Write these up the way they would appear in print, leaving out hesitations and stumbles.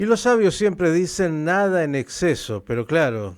Y los sabios siempre dicen nada en exceso, pero claro,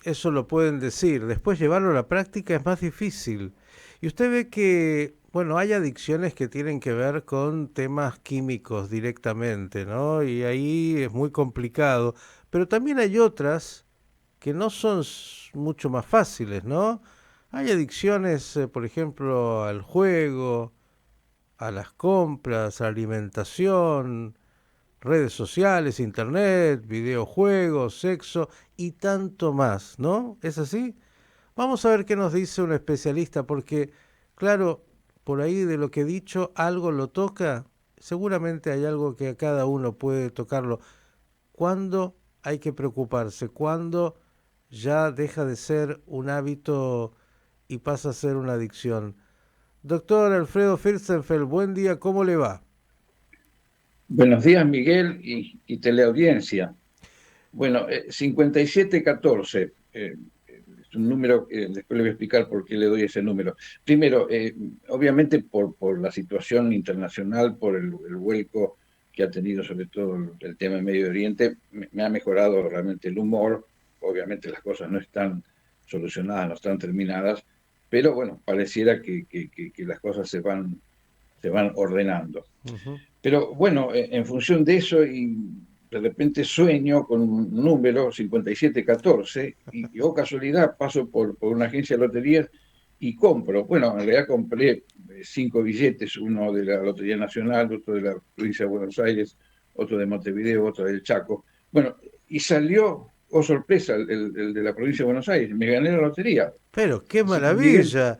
eso lo pueden decir. Después llevarlo a la práctica es más difícil. Y usted ve que, bueno, hay adicciones que tienen que ver con temas químicos directamente, ¿no? Y ahí es muy complicado. Pero también hay otras que no son mucho más fáciles, ¿no? Hay adicciones, por ejemplo, al juego, a las compras, a la alimentación, redes sociales, internet, videojuegos, sexo y tanto más, ¿no? ¿Es así? Vamos a ver qué nos dice un especialista, porque, claro, por ahí de lo que he dicho, algo lo toca. Seguramente hay algo que a cada uno puede tocarlo. ¿Cuándo hay que preocuparse? ¿Cuándo ya deja de ser un hábito y pasa a ser una adicción? Doctor Alfredo Firstenfeld, buen día, ¿cómo le va? Buenos días, Miguel y teleaudiencia. Bueno, 5714 es un número, después le voy a explicar por qué le doy ese número. Primero, obviamente por la situación internacional, por el vuelco que ha tenido sobre todo el tema de Medio Oriente, me ha mejorado realmente el humor. Obviamente las cosas no están solucionadas, no están terminadas, pero bueno, pareciera que las cosas se van ordenando. Ujú. Pero bueno, en función de eso, y de repente sueño con un número 5714, y oh casualidad paso por una agencia de loterías y compro. Bueno, en realidad compré cinco billetes, uno de la Lotería Nacional, otro de la provincia de Buenos Aires, otro de Montevideo, otro del Chaco. Bueno, y salió, oh sorpresa, el de la provincia de Buenos Aires. Me gané la lotería. Pero qué Así que, Miguel, maravilla.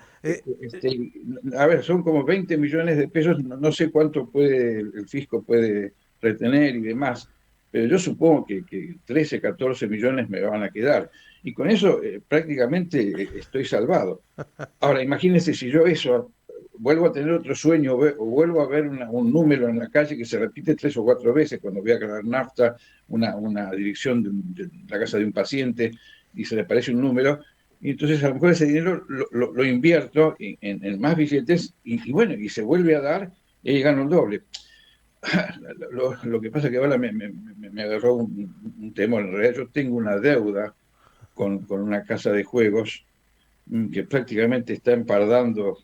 a ver, son como 20 millones de pesos, no sé cuánto puede el fisco puede retener y demás, pero yo supongo que 13, 14 millones me van a quedar. Y con eso prácticamente estoy salvado. Ahora, imagínense si yo eso vuelvo a tener otro sueño o vuelvo a ver un número en la calle que se repite tres o cuatro veces cuando voy a cargar nafta, una dirección de la casa de un paciente y se le aparece un número. Y entonces a lo mejor ese dinero lo invierto en más billetes y bueno, y se vuelve a dar y ahí gano el doble. Lo que pasa es que ahora me agarró un temor. En realidad yo tengo una deuda con una casa de juegos que prácticamente está empardando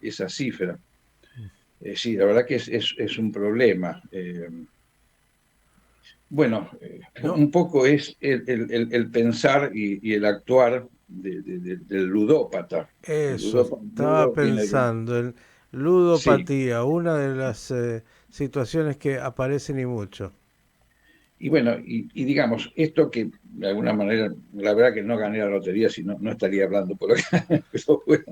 esa cifra. Sí, la verdad que es un problema. Bueno, No, un poco es el pensar y el actuar del ludópata. El eso, ludópata estaba ludo viene de... pensando en Sí, ludopatía, una de las situaciones que aparecen y mucho. y bueno, y digamos, esto que de alguna manera, la verdad que no gané la lotería, si no, no estaría hablando por lo que, pero, bueno,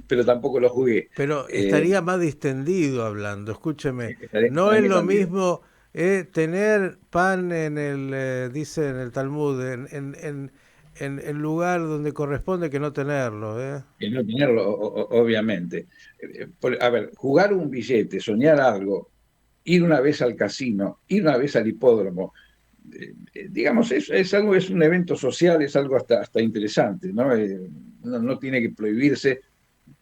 pero tampoco lo jugué. Pero Eh, estaría más distendido hablando, escúcheme. No estaré es en lo esa vida. mismo tener pan en el, dice en el Talmud, en el lugar donde corresponde que no tenerlo, ¿eh? Y no tenerlo, obviamente. A ver, jugar un billete, soñar algo, ir una vez al casino, ir una vez al hipódromo, digamos, es algo, es un evento social, es algo hasta interesante, ¿no? No tiene que prohibirse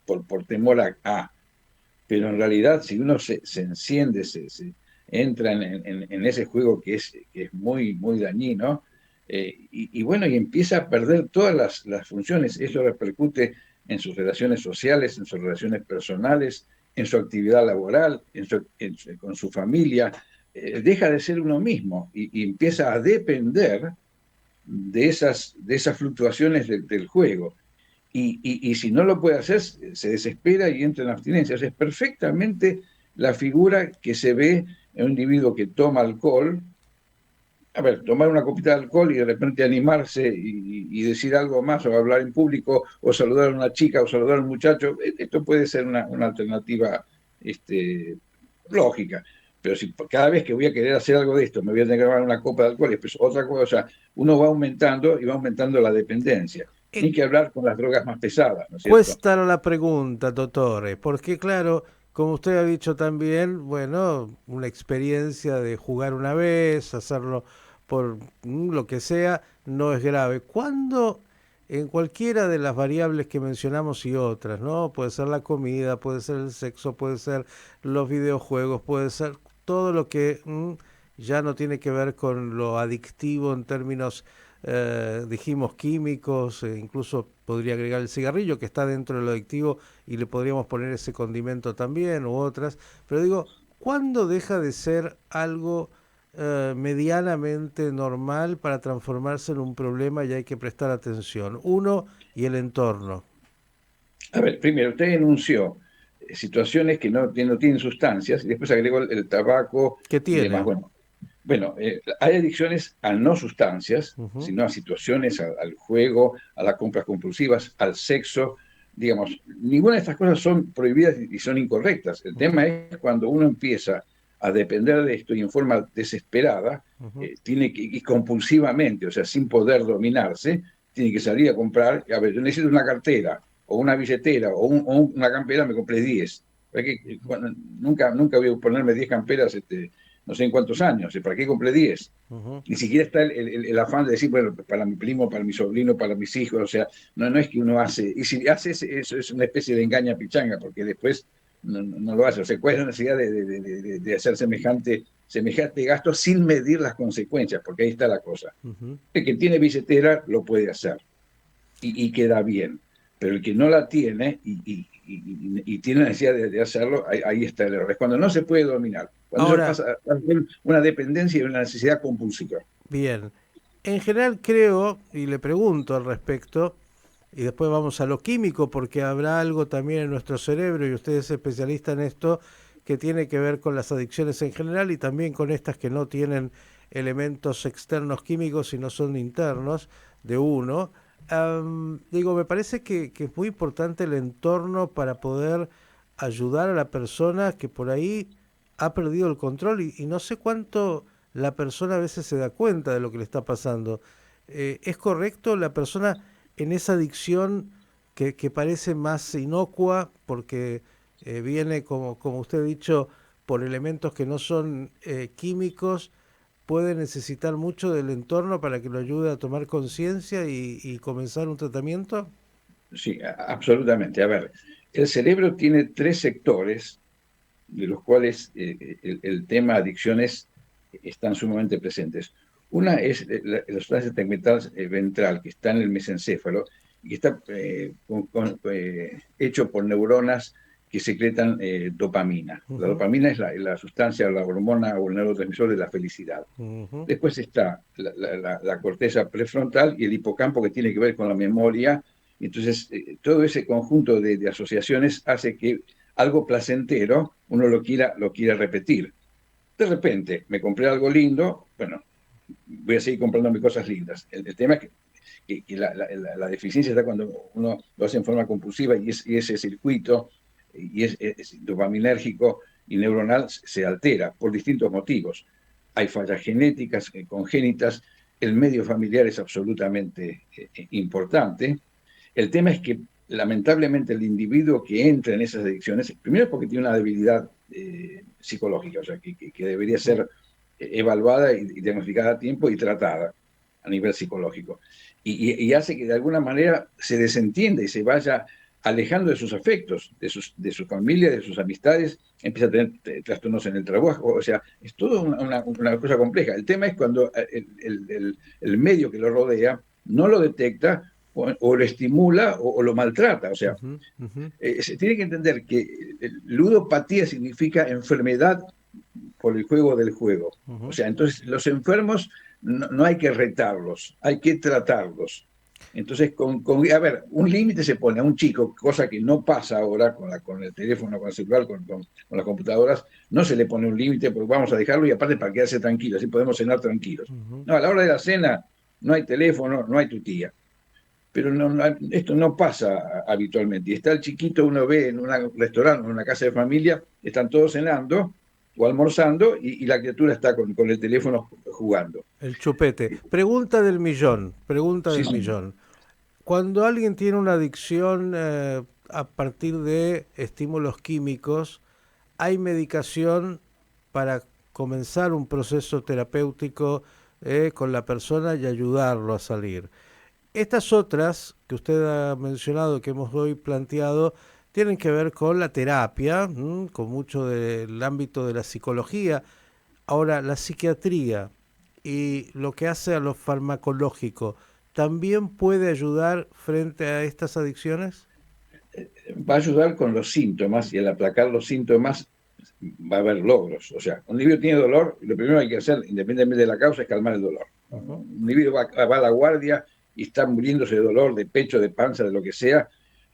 por temor pero en realidad si uno se enciende, se entra en ese juego que es muy, muy dañino, y bueno, y empieza a perder todas las funciones, eso repercute en sus relaciones sociales, en sus relaciones personales, en su actividad laboral, con su familia, deja de ser uno mismo y empieza a depender de esas fluctuaciones del juego. Y si no lo puede hacer, se desespera y entra en abstinencia. O sea, es perfectamente la figura que se ve en un individuo que toma alcohol. A ver, tomar una copita de alcohol y de repente animarse y decir algo más, o hablar en público, o saludar a una chica, o saludar a un muchacho, esto puede ser una alternativa este, lógica. Pero si cada vez que voy a querer hacer algo de esto me voy a tener que tomar una copa de alcohol, pues otra cosa, o sea, uno va aumentando y va aumentando la dependencia. Eh, Ni que hablar con las drogas más pesadas, ¿no es cierto? Cuesta la pregunta, dottore, porque claro, como usted ha dicho también, bueno, una experiencia de jugar una vez, hacerlo por lo que sea, no es grave. ¿Cuándo en cualquiera de las variables que mencionamos y otras, ¿no? Puede ser la comida, puede ser el sexo, puede ser los videojuegos, puede ser todo lo que ya no tiene que ver con lo adictivo en términos, dijimos, químicos, incluso podría agregar el cigarrillo que está dentro de lo adictivo y le podríamos poner ese condimento también u otras, pero digo, ¿cuándo deja de ser algo medianamente normal para transformarse en un problema y hay que prestar atención? Uno y el entorno. A ver, primero, usted enunció situaciones que no tienen sustancias y después agregó el tabaco ¿Qué y demás. tiene? Bueno, hay adicciones a no sustancias, Ujú, sino a situaciones, al juego, a las compras compulsivas, al sexo. Digamos, ninguna de estas cosas son prohibidas y son incorrectas. El ujú, tema es cuando uno empieza a depender de esto y en forma desesperada, ujú. tiene que, y compulsivamente, o sea, sin poder dominarse, tiene que salir a comprar. A ver, yo necesito una cartera, o una billetera, o una campera, me compré 10. Nunca voy a ponerme 10 camperas no sé en cuántos años, ¿para qué compré 10? Ujú, Ni siquiera está el afán de decir, bueno, para mi primo, para mi sobrino, para mis hijos, o sea, no es que uno hace, y si hace eso es una especie de engaña pichanga, porque después no lo hace, o sea, ¿cuál es la necesidad de hacer semejante gasto sin medir las consecuencias? Porque ahí está la cosa. ujú. El que tiene billetera lo puede hacer y queda bien, pero el que no la tiene y tiene la necesidad de hacerlo, ahí está el error. Es cuando no se puede dominar, cuando eso Ahora, pasa a ser una dependencia y una necesidad compulsiva. bien, en general creo, y le pregunto al respecto, y después vamos a lo químico, porque habrá algo también en nuestro cerebro, y usted es especialista en esto, que tiene que ver con las adicciones en general y también con estas que no tienen elementos externos químicos, sino son internos de uno. Digo, me parece que es muy importante el entorno para poder ayudar a la persona que por ahí ha perdido el control y no sé cuánto la persona a veces se da cuenta de lo que le está pasando. ¿Es correcto? La persona en esa adicción que parece más inocua porque viene, como usted ha dicho, por elementos que no son químicos, puede necesitar mucho del entorno para que lo ayude a tomar conciencia y comenzar un tratamiento. Sí, absolutamente. A ver, el cerebro tiene tres sectores de los cuales el tema adicciones están sumamente presentes. Una es la sustancia tegmental ventral, que está en el mesencéfalo y que está hecho por neuronas que secretan dopamina. La Ujú, dopamina es la sustancia, la hormona o el neurotransmisor de la felicidad. ujú, Después está la corteza prefrontal y el hipocampo que tiene que ver con la memoria. Entonces, todo ese conjunto de asociaciones hace que algo placentero uno lo quiera repetir. De repente, me compré algo lindo, bueno, voy a seguir comprándome cosas lindas. El tema es que la deficiencia está cuando uno lo hace en forma compulsiva y ese circuito es dopaminérgico y neuronal se altera por distintos motivos. Hay fallas genéticas, congénitas, el medio familiar es absolutamente importante. El tema es que lamentablemente el individuo que entra en esas adicciones, primero porque tiene una debilidad psicológica, o sea, que debería ujú, ser evaluada y diagnosticada a tiempo y tratada a nivel psicológico. Y hace que de alguna manera se desentienda y se vaya alejando de sus afectos, de su familia, de sus amistades, empieza a tener trastornos en el trabajo, o sea, es toda una cosa compleja. El tema es cuando el medio que lo rodea no lo detecta o lo estimula o lo maltrata, o sea, ujú, ujú, se tiene que entender que ludopatía significa enfermedad por el juego del juego. O ujú. sea, entonces los enfermos no hay que retarlos, hay que tratarlos. Entonces, a ver, un límite se pone a un chico, cosa que no pasa ahora con el teléfono, con el celular, con las computadoras, no se le pone un límite porque vamos a dejarlo y aparte para quedarse tranquilos, así podemos cenar tranquilos. Ujú. No, a la hora de la cena no hay teléfono, no hay tu tía, pero esto no pasa habitualmente. Y está el chiquito, uno ve en un restaurante, en una casa de familia, están todos cenando o almorzando y la criatura está con el teléfono jugando. El chupete. Pregunta del millón, pregunta Sí, del sí. millón. Cuando alguien tiene una adicción a partir de estímulos químicos, ¿hay medicación para comenzar un proceso terapéutico con la persona y ayudarlo a salir? Estas otras que usted ha mencionado, que hemos hoy planteado, tienen que ver con la terapia, con mucho del ámbito de la psicología. Ahora, la psiquiatría y lo que hace a lo farmacológico, ¿también puede ayudar frente a estas adicciones? Va a ayudar con los síntomas y al aplacar los síntomas va a haber logros. O sea, un individuo tiene dolor, lo primero que hay que hacer, independientemente de la causa, es calmar el dolor. Ujú. Un individuo va a la guardia y está muriéndose de dolor, de pecho, de panza, de lo que sea,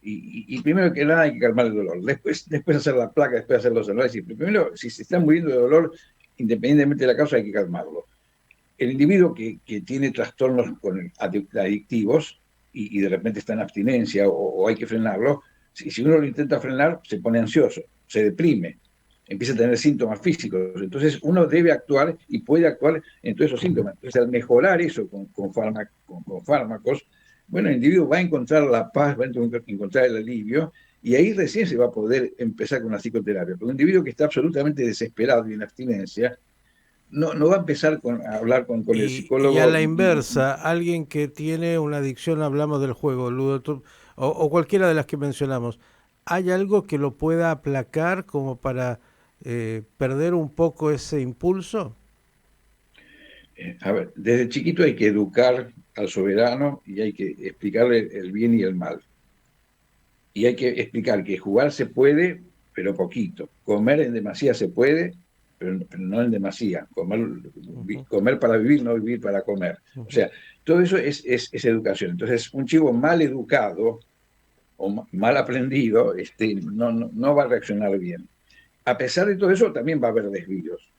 y primero que nada hay que calmar el dolor. Después hacer la placa, después hacer los análisis. Primero, si se está muriendo de dolor, independientemente de la causa, hay que calmarlo. El individuo que tiene trastornos adictivos y de repente está en abstinencia o hay que frenarlo, si uno lo intenta frenar, se pone ansioso, se deprime, empieza a tener síntomas físicos. Entonces uno debe actuar y puede actuar en todos esos síntomas. Entonces al mejorar eso con fármacos, bueno, el individuo va a encontrar la paz, va a encontrar el alivio y ahí recién se va a poder empezar con la psicoterapia. Porque un individuo que está absolutamente desesperado y en abstinencia, no va a empezar a hablar con el Y a psicólogo. la inversa, alguien que tiene una adicción, hablamos del juego, o cualquiera de las que mencionamos, ¿hay algo que lo pueda aplacar como para perder un poco ese impulso? A ver, desde chiquito hay que educar al soberano y hay que explicarle el bien y el mal. Y hay que explicar que jugar se puede, pero poquito. Comer en demasía se puede, pero no en demasía. Ujú, Comer para vivir, no vivir para comer. O ujú. sea, todo eso es educación. Entonces, un chivo mal educado o mal aprendido no va a reaccionar bien. A pesar de todo eso, también va a haber desvíos.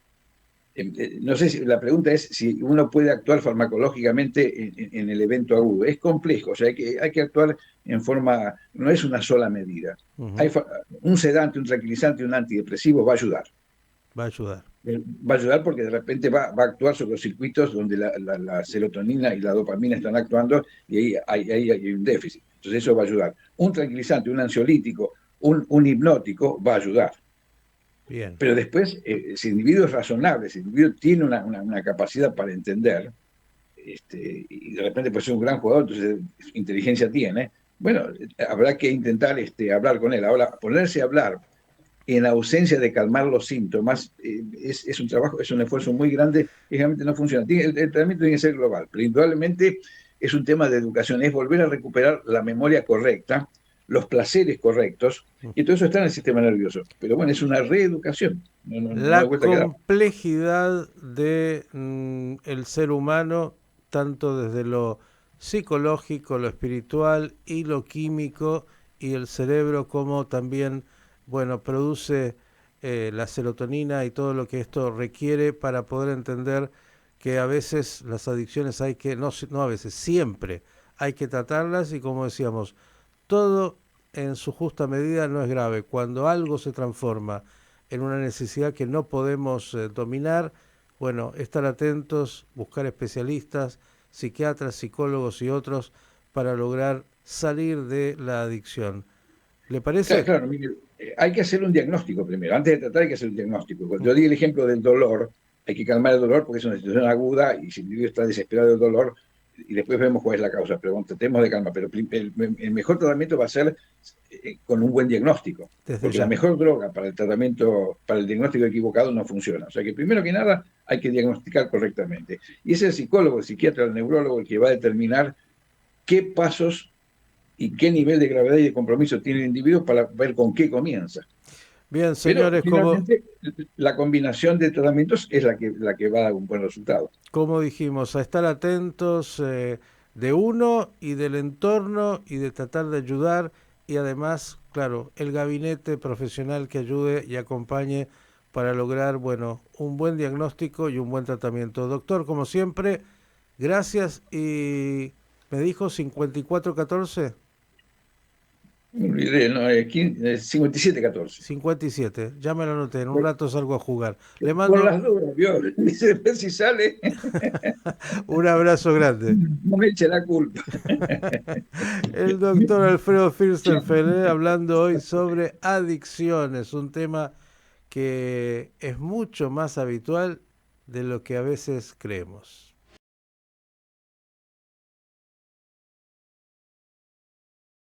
No sé si la pregunta es si uno puede actuar farmacológicamente en el evento agudo. Es complejo, o sea, hay que actuar en forma, no es una sola medida. Hay Ujú. un sedante, un tranquilizante, un antidepresivo va a ayudar. Va a ayudar. Va a ayudar porque de repente va a actuar sobre los circuitos donde la serotonina y la dopamina están actuando y ahí hay un déficit. Entonces eso va a ayudar. Un tranquilizante, un ansiolítico, un hipnótico va a ayudar. Bien. Pero después, si el individuo es razonable, si el individuo tiene una capacidad para entender, y de repente puede ser un gran jugador, entonces inteligencia tiene, bueno, habrá que intentar hablar con él. Ahora, ponerse a hablar en ausencia de calmar los síntomas es un trabajo, es un esfuerzo muy grande y realmente no funciona. El tratamiento tiene que ser global, pero indudablemente es un tema de educación, es volver a recuperar la memoria correcta, los placeres correctos, y todo eso está en el sistema nervioso. Pero bueno, es una reeducación, no hay La vuelta que dar. complejidad de el ser humano, tanto desde lo psicológico, lo espiritual y lo químico, y el cerebro como también, bueno, produce la serotonina y todo lo que esto requiere para poder entender que a veces las adicciones hay que, no a veces, siempre hay que tratarlas y como decíamos, todo en su justa medida no es grave. Cuando algo se transforma en una necesidad que no podemos dominar, bueno, estar atentos, buscar especialistas, psiquiatras, psicólogos y otros para lograr salir de la adicción. ¿Le Claro, parece? claro, mire, hay que hacer un diagnóstico primero. Antes de tratar hay que hacer un diagnóstico. Cuando yo di el ejemplo del dolor, hay que calmar el dolor porque es una situación aguda y si el individuo está desesperado del dolor, y después vemos cuál es la causa, pero bueno, tratemos de calmar. Pero el mejor tratamiento va a ser con un buen diagnóstico, Desde porque la ya. mejor droga para el tratamiento, para el diagnóstico equivocado no funciona. O sea que primero que nada hay que diagnosticar correctamente. Y es el psicólogo, el psiquiatra, el neurólogo el que va a determinar qué pasos y qué nivel de gravedad y de compromiso tiene el individuo para ver con qué comienza. Bien, Pero señores, finalmente la combinación de tratamientos es la que va a dar un buen resultado. como dijimos, a estar atentos de uno y del entorno y de tratar de ayudar y además, claro, el gabinete profesional que ayude y acompañe para lograr, bueno, un buen diagnóstico y un buen tratamiento. Doctor, como siempre, gracias y me dijo 5414. Me olvidé, no, 57-14. 57, ya me lo anoté, en un Por, rato salgo a jugar. Le por mando las dudas, ¿vio? Dice, después si sale, un abrazo grande. no me eche la culpa. El doctor Alfredo Chao. Firstenfeld, hablando hoy sobre adicciones, un tema que es mucho más habitual de lo que a veces creemos.